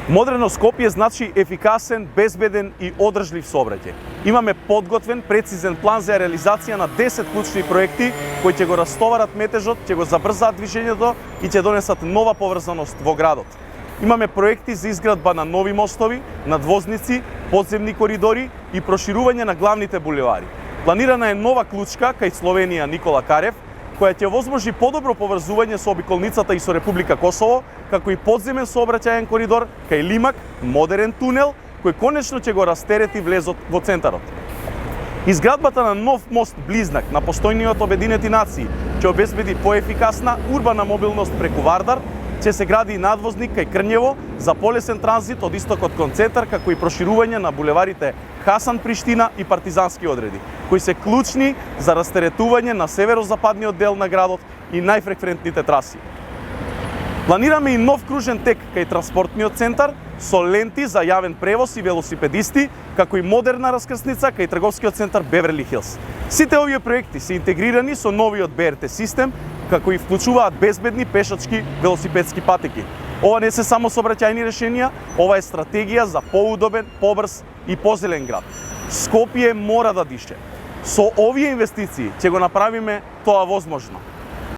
Модерно Скопје значи ефикасен, безбеден и одржлив сообраќај. Имаме подготвен, прецизен план за реализација на 10 клучни проекти кои ќе го растоварат метежот, ќе го забрзаат движењето и ќе донесат нова поврзаност во градот. Имаме проекти за изградба на нови мостови, надвозници, подземни коридори и проширување на главните булевари. Планирана е нова клучка кај Словенија Никола Карев, која ќе овозможи подобро поврзување со обиколницата и со Република Косово, како и подземен сообраќајен коридор кај Лимак, модерен тунел, кој конечно ќе го растерети влезот во центарот. Изградбата на нов мост близнак на постојниот Обединети нации ќе обезбеди поефикасна урбана мобилност преку Вардар, ќе се гради и надвозник кај Крњево за полесен транзит од истокот кон центар, како и проширување на булеварите Хасан Приштина и Партизански одреди, кои се клучни за растеретување на северозападниот дел на градот и најфреквентните траси. Планираме и нов кружен тек кај транспортниот центар со ленти за јавен превоз и велосипедисти, како и модерна раскрсница кај трговскиот центар Беверли Хилс. Сите овие проекти се интегрирани со новиот БРТ систем, како и вклучуваат безбедни пешачки велосипедски патеки. Ова не се само сообраќајни решенија, ова е стратегија за поудобен, побрз и позелен град. Скопје мора да дише. Со овие инвестиции ќе го направиме тоа возможно.